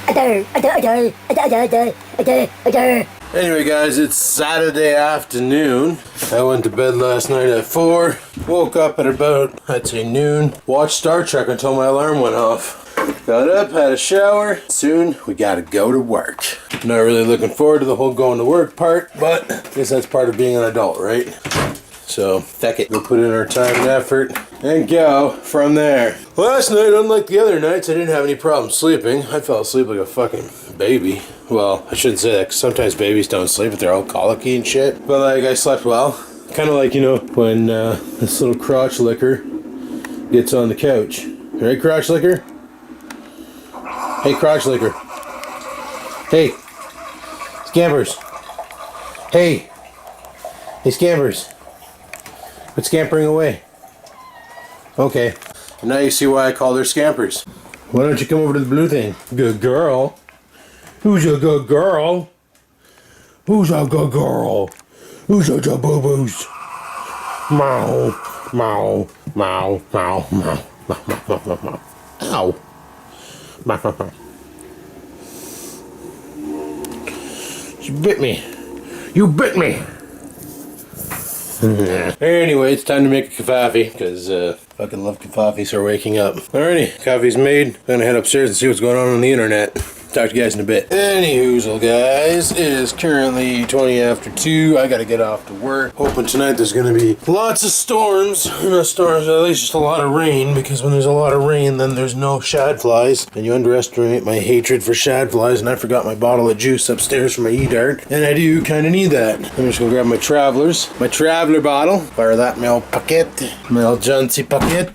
Anyway guys, it's Saturday afternoon. I went to bed last night at 4, woke up at about, I'd say noon, watched Star Trek until my alarm went off. Got up, had a shower, soon we gotta go to work. Not really looking forward to the whole going to work part, but I guess that's part of being an adult, right? So, feck it. We'll put in our time and effort and go from there. Last night, unlike the other nights, I didn't have any problem sleeping. I fell asleep like a fucking baby. Well, I shouldn't say that, 'cause sometimes babies don't sleep if they're all colicky and shit. But like, I slept well. Kind of like, you know, when this little crotch licker gets on the couch. Right, crotch licker? Hey, crotch licker. Hey. Scampers. Hey. Hey, Scampers. Quit scampering away. Okay. And now you see why I call her Scampers. Why don't you come over to the blue thing? Good girl. Who's a good girl? Who's a good girl? Who's a good boo-boos? Meow. Meow. Meow. Meow. Meow. Meow. Ow. You bit me. You bit me. Anyway, it's time to make a coffee because fucking love coffee, so we're waking up. Alrighty, coffee's made. I'm gonna head upstairs and see what's going on the internet. Talk to you guys in a bit. Anyhoozle, guys, it is currently 20 after 2. I gotta get off to work. Hoping tonight there's gonna be lots of storms. Not storms, at least just a lot of rain, because when there's a lot of rain, then there's no shad flies. And you underestimate my hatred for shad flies, and I forgot my bottle of juice upstairs for my E-dart. And I do kind of need that. I'm just gonna grab my traveler bottle, fire that my old paquet, my old Johnson paquet,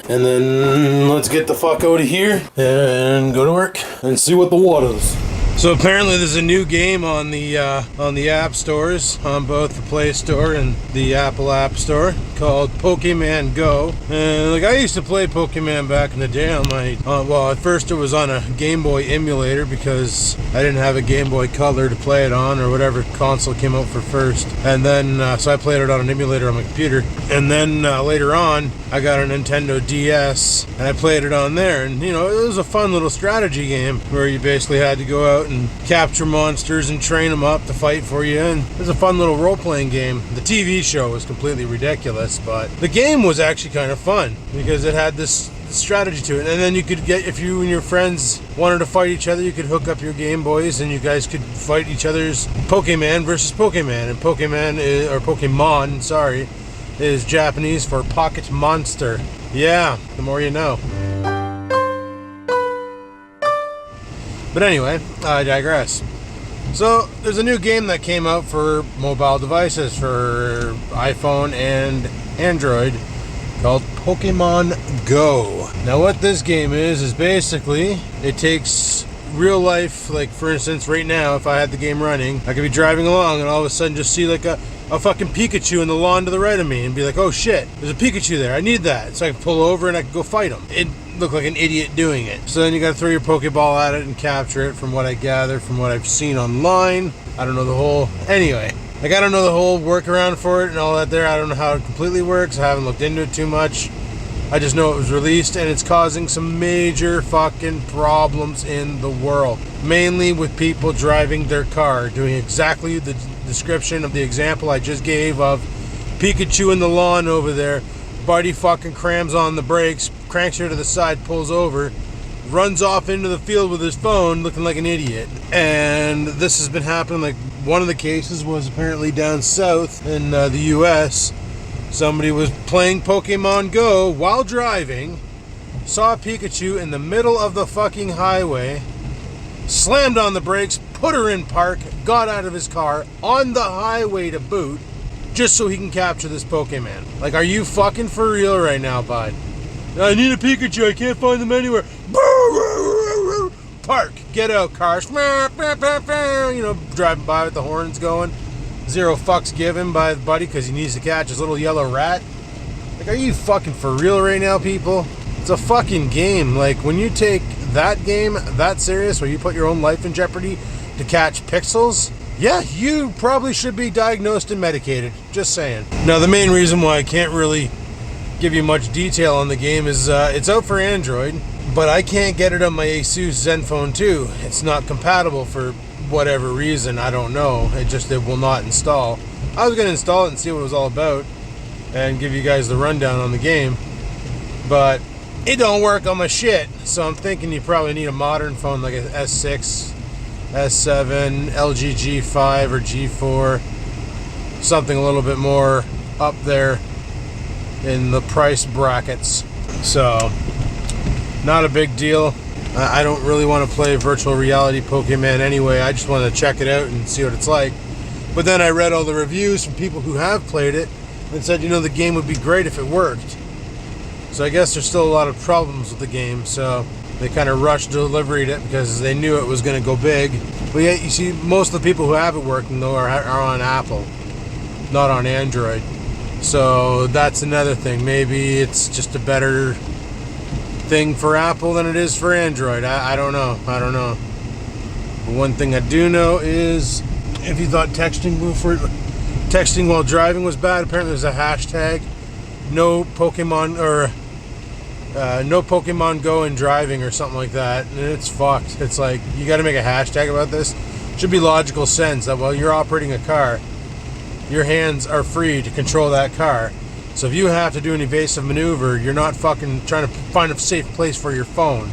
and then let's get the fuck out of here and go to work and see what the waters. So apparently there's a new game on the app stores, on both the Play Store and the Apple App Store, called Pokemon Go. And like, I used to play Pokemon back in the day on my, well, at first it was on a Game Boy emulator because I didn't have a Game Boy Color to play it on, or whatever console came out for first. And then, so I played it on an emulator on my computer. And then later on, I got a Nintendo DS and I played it on there. And you know, it was a fun little strategy game where you basically had to go out and capture monsters and train them up to fight for you, and it was a fun little role-playing game. The TV show was completely ridiculous, but the game was actually kind of fun because it had this strategy to it. And then you could get, if you and your friends wanted to fight each other, you could hook up your Game Boys and you guys could fight each other's Pokemon versus Pokemon. And Pokemon, sorry, is Japanese for pocket monster. Yeah, the more you know. But anyway, I digress. So, there's a new game that came out for mobile devices, for iPhone and Android, called Pokemon Go. Now what this game is basically, it takes real life, like for instance right now, if I had the game running, I could be driving along and all of a sudden just see like a fucking Pikachu in the lawn to the right of me and be like, oh shit, there's a Pikachu there, I need that. So I can pull over and I can go fight him. It looked like an idiot doing it. So then you gotta throw your Pokeball at it and capture it, from what I gather, from what I've seen online. I don't know the whole, anyway. Like, I don't know the whole workaround for it and all that there. I don't know how it completely works. I haven't looked into it too much. I just know it was released and it's causing some major fucking problems in the world. Mainly with people driving their car, doing exactly the description of the example I just gave of Pikachu in the lawn over there. Buddy fucking crams on the brakes, cranks her to the side, pulls over, runs off into the field with his phone looking like an idiot. And this has been happening. Like, one of the cases was apparently down south in the US. Somebody was playing Pokemon Go while driving, saw a Pikachu in the middle of the fucking highway, slammed on the brakes, put her in park, got out of his car on the highway to boot, just so he can capture this Pokemon. Like, are you fucking for real right now, bud? I need a Pikachu, I can't find them anywhere. Park, get out, cars. You know, driving by with the horns going. Zero fucks given by the buddy because he needs to catch his little yellow rat. Like, are you fucking for real right now, people? It's a fucking game. Like, when you take that game that serious, where you put your own life in jeopardy to catch pixels, yeah, you probably should be diagnosed and medicated. Just saying. Now, the main reason why I can't really give you much detail on the game is it's out for Android. but I can't get it on my Asus Zenfone 2. It's not compatible for whatever reason, I don't know. It will not install. I was going to install it and see what it was all about and give you guys the rundown on the game, but it don't work on my shit. So I'm thinking you probably need a modern phone like a S6, S7, LG G5 or G4, something a little bit more up there in the price brackets. So not a big deal. I don't really want to play virtual reality Pokemon anyway. I just want to check it out and see what it's like. But then I read all the reviews from people who have played it and said, you know, the game would be great if it worked. So I guess there's still a lot of problems with the game. So they kind of rushed delivering it because they knew it was going to go big. But yet, you see, most of the people who have it working though are on Apple, not on Android. So that's another thing. Maybe it's just a better thing for Apple than it is for Android. I don't know. I don't know. But one thing I do know is, if you thought texting while driving was bad, apparently there's a hashtag no Pokemon Go in driving or something like that, and it's fucked. It's like, you got to make a hashtag about this. It should be logical sense that while you're operating a car, your hands are free to control that car. So if you have to do an evasive maneuver, you're not fucking trying to find a safe place for your phone.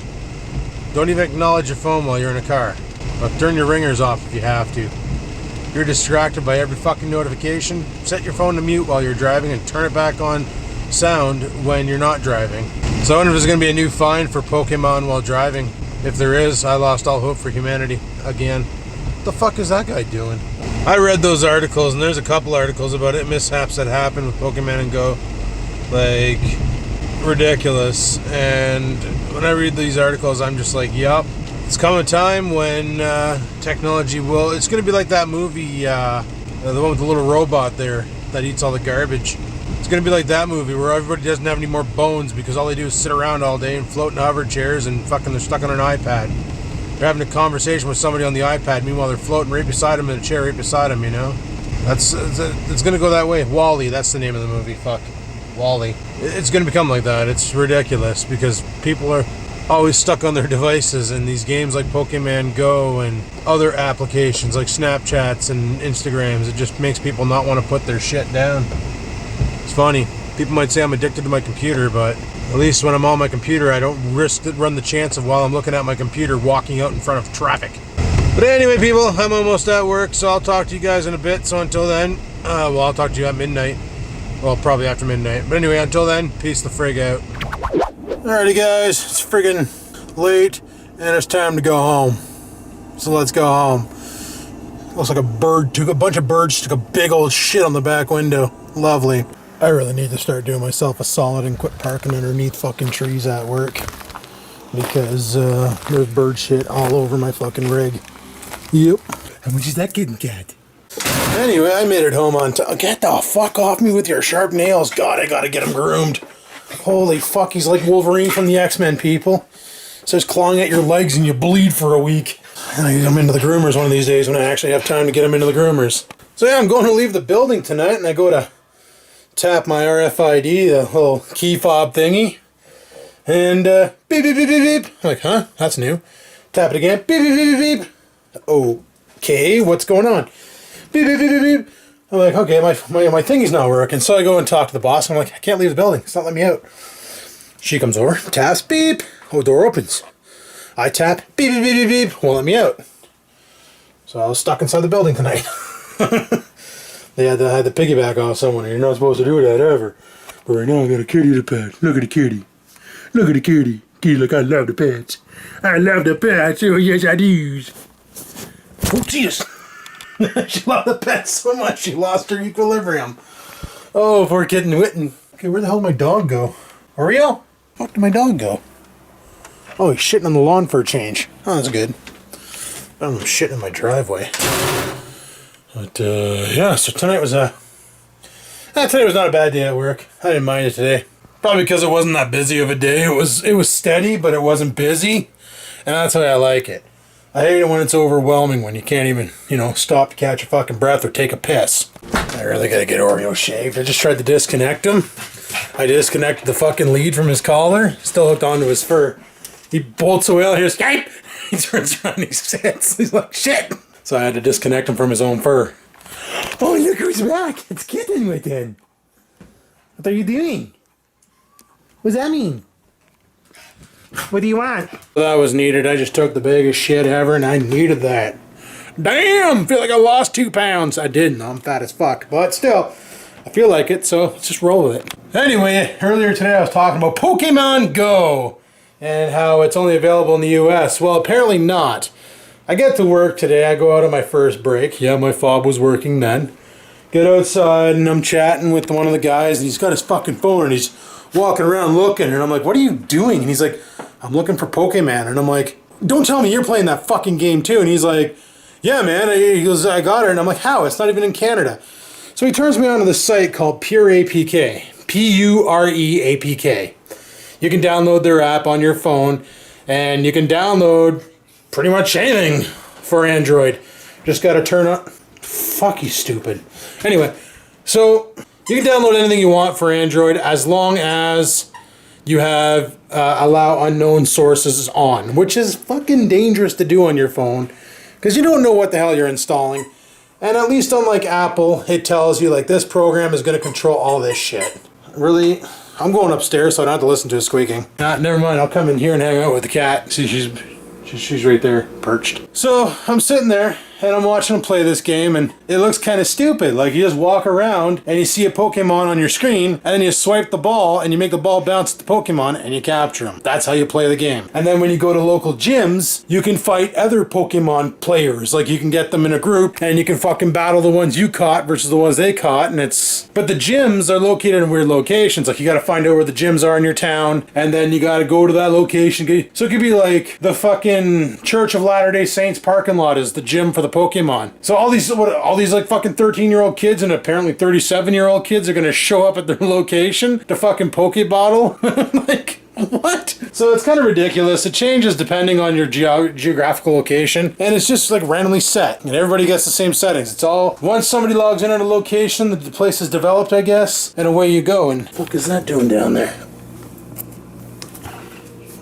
Don't even acknowledge your phone while you're in a car. But turn your ringers off if you have to. If you're distracted by every fucking notification, set your phone to mute while you're driving and turn it back on sound when you're not driving. So I wonder if there's going to be a new fine for Pokemon while driving. If there is, I lost all hope for humanity again. What the fuck is that guy doing? I read those articles, and there's a couple articles about it, mishaps that happened with Pokemon Go. Like, ridiculous. And when I read these articles, I'm just like, yup. It's come a time when technology will... It's going to be like that movie, the one with the little robot there that eats all the garbage. It's going to be like that movie where everybody doesn't have any more bones because all they do is sit around all day and float in hover chairs and fucking they're stuck on an iPad. They're having a conversation with somebody on the iPad, meanwhile they're floating right beside them in a chair right beside them, you know? It's going to go that way. WALL-E, that's the name of the movie. Fuck. WALL-E. It's going to become like that. It's ridiculous because people are always stuck on their devices, and these games like Pokemon Go and other applications like Snapchats and Instagrams, it just makes people not want to put their shit down. It's funny. People might say I'm addicted to my computer, but at least when I'm on my computer, I don't run the chance of, while I'm looking at my computer, walking out in front of traffic. But anyway, people, I'm almost at work, so I'll talk to you guys in a bit. So until then, well, I'll talk to you at midnight. Well, probably after midnight. But anyway, until then, peace the frig out. Alrighty, guys, it's friggin' late, and it's time to go home. So let's go home. Looks like a bunch of birds took a big old shit on the back window. Lovely. I really need to start doing myself a solid and quit parking underneath fucking trees at work. Because there's bird shit all over my fucking rig. Yep. How much is that getting, cat? Anyway, I made it home on time. Get the fuck off me with your sharp nails. God, I gotta get him groomed. Holy fuck, he's like Wolverine from the X-Men, people. Starts clawing at your legs and you bleed for a week. And I get him into the groomers one of these days when I actually have time to get him into the groomers. So yeah, I'm going to leave the building tonight, and I go to tap my RFID, the little key fob thingy. And beep, beep, beep, beep, beep. I'm like, huh? That's new. Tap it again. Beep, beep, beep, beep, beep. Okay, what's going on? Beep, beep, beep, beep, beep. I'm like, okay, my thingy's not working. So I go and talk to the boss. I'm like, I can't leave the building. It's not letting me out. She comes over, taps, beep. Oh, door opens. I tap, beep, beep, beep, beep, beep. Won't let me out. So I was stuck inside the building tonight. They had to piggyback off someone. You're not supposed to do that ever. But right now I got a kitty to pet. Look at the kitty. Look at the kitty. Kitty, look, I love the pets. I love the pets. Oh, yes, I do. Oh, jeez. She loved the pets so much she lost her equilibrium. Oh, poor kitten Witten. Okay, where the hell did my dog go? Oreo? Where did my dog go? Oh, he's shitting on the lawn for a change. Oh, that's good. I'm shitting in my driveway. But, yeah, so tonight was not a bad day at work. I didn't mind it today. Probably because it wasn't that busy of a day. It was steady, but it wasn't busy. And that's how I like it. I hate it when it's overwhelming, when you can't even, stop to catch a fucking breath or take a piss. I really gotta get Oreo shaved. I just tried to disconnect him. I disconnected the fucking lead from his collar. Still hooked onto his fur. He bolts away and he goes, Skype! He turns around and he sits. He's like, shit! So I had to disconnect him from his own fur. Oh, look who's back! It's Kitten with him. What are you doing? What does that mean? What do you want? That was needed. I just took the biggest shit ever and I needed that. Damn! Feel like I lost 2 pounds. I didn't. I'm fat as fuck. But still, I feel like it, so let's just roll with it. Anyway, earlier today I was talking about Pokemon Go and how it's only available in the US. Well, apparently not. I get to work today. I go out on my first break. Yeah, my fob was working then. Get outside and I'm chatting with one of the guys and he's got his fucking phone and he's walking around looking and I'm like, what are you doing? And he's like, I'm looking for Pokemon. And I'm like, don't tell me you're playing that fucking game too. And he's like, yeah, man. He goes, I got it. And I'm like, how? It's not even in Canada. So he turns me onto this site called Pure APK. P-U-R-E-A-P-K. You can download their app on your phone and you can download pretty much anything for Android. Just got to turn on... Fuck you, stupid. Anyway, so you can download anything you want for Android as long as you have allow unknown sources on, which is fucking dangerous to do on your phone because you don't know what the hell you're installing. And at least on like Apple, it tells you like this program is going to control all this shit. Really? I'm going upstairs so I don't have to listen to it squeaking. Never mind. I'll come in here and hang out with the cat. See, she's right there, perched. So I'm sitting there and I'm watching him play this game and it looks kind of stupid. Like you just walk around and you see a Pokemon on your screen and then you swipe the ball and you make the ball bounce at the Pokemon and you capture them. That's how you play the game. And then when you go to local gyms, you can fight other Pokemon players. Like you can get them in a group and you can fucking battle the ones you caught versus the ones they caught. And but the gyms are located in weird locations. Like you got to find out where the gyms are in your town and then you got to go to that location. So it could be like the fucking Church of Latter-day Saints parking lot is the gym for the Pokemon. So all these like fucking 13-year-old kids and apparently 37-year-old kids are gonna show up at their location to fucking Pokebottle. Like, what? So it's kind of ridiculous. It changes depending on your geographical location, and it's just like randomly set, and everybody gets the same settings. It's all once somebody logs in at a location, the place is developed, I guess, and away you go. And what the fuck is that doing down there?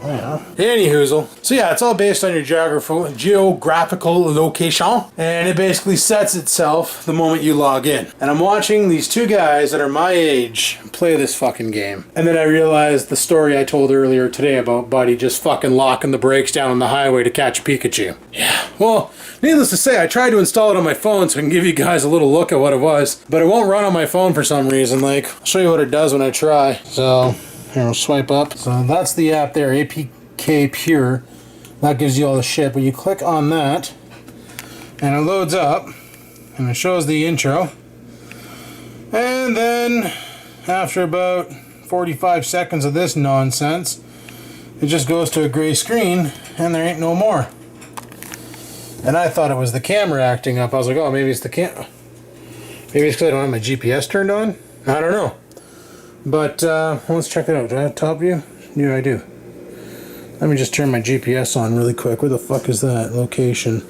Yeah. Any hoozle. So yeah, it's all based on your geographical location, and it basically sets itself the moment you log in. And I'm watching these two guys that are my age play this fucking game. And then I realized the story I told earlier today about Buddy just fucking locking the brakes down on the highway to catch Pikachu. Yeah. Well, needless to say, I tried to install it on my phone so I can give you guys a little look at what it was, but it won't run on my phone for some reason. Like, I'll show you what it does when I try. So... here, I'll swipe up. So that's the app there, APK Pure. That gives you all the shit, but you click on that, and it loads up, and it shows the intro. And then, after about 45 seconds of this nonsense, it just goes to a gray screen, and there ain't no more. And I thought it was the camera acting up. I was like, oh, maybe it's the camera. Maybe it's because I don't have my GPS turned on? I don't know. But let's check it out. Do I have top view? Yeah, I do. Let me just turn my GPS on really quick. Where the fuck is that? Location.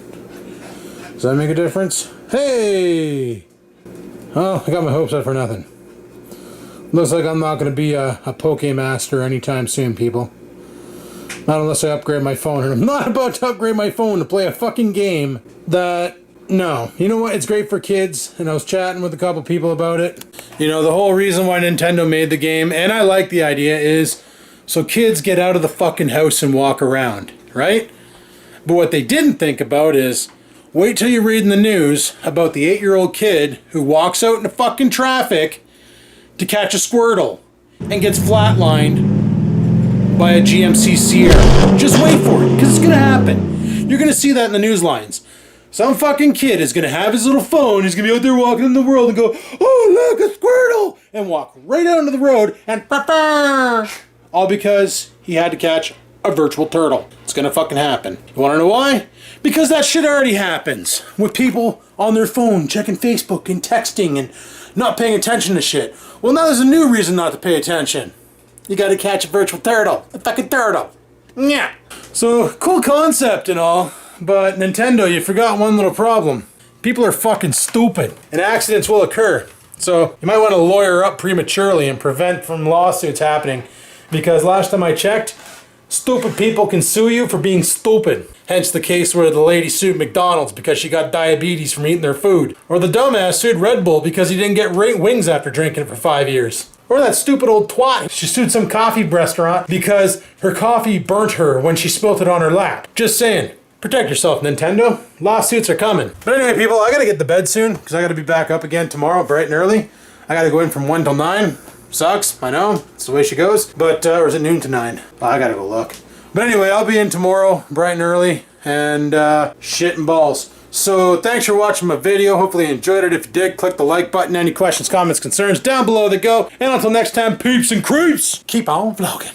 Does that make a difference? Hey! Oh, I got my hopes up for nothing. Looks like I'm not going to be a Pokemaster anytime soon, people. Not unless I upgrade my phone. And I'm not about to upgrade my phone to play a fucking game that... No. You know what? It's great for kids, and I was chatting with a couple people about it. You know, the whole reason why Nintendo made the game, and I like the idea, is so kids get out of the fucking house and walk around, right? But what they didn't think about is, wait till you read in the news about the 8-year-old kid who walks out into fucking traffic to catch a Squirtle and gets flatlined by a GMC Sierra. Just wait for it, because it's going to happen. You're going to see that in the news lines. Some fucking kid is going to have his little phone, he's going to be out there walking in the world and go, oh, look, a Squirtle! And walk right out onto the road and all because he had to catch a virtual turtle. It's going to fucking happen. You want to know why? Because that shit already happens with people on their phone checking Facebook and texting and not paying attention to shit. Well, now there's a new reason not to pay attention. You got to catch a virtual turtle. A fucking turtle. Yeah. So, cool concept and all. But Nintendo, you forgot one little problem. People are fucking stupid, and accidents will occur. So you might want to lawyer up prematurely and prevent from lawsuits happening. Because last time I checked, Stupid people can sue you for being stupid. Hence the case where the lady sued McDonald's because she got diabetes from eating their food. Or the dumbass sued Red Bull because he didn't get wings after drinking it for 5 years. Or that stupid old twat. She sued some coffee restaurant because her coffee burnt her when she spilt it on her lap. Just saying. Protect yourself, Nintendo. Lawsuits are coming. But anyway, people, I gotta get to bed soon because I gotta be back up again tomorrow bright and early. I gotta go in from 1 till 9. Sucks, I know. It's the way she goes. But, or is it noon to 9? Oh, I gotta go look. But anyway, I'll be in tomorrow bright and early and shit and balls. So thanks for watching my video. Hopefully you enjoyed it. If you did, click the like button. Any questions, comments, concerns, down below they go. And until next time, peeps and creeps, keep on vlogging.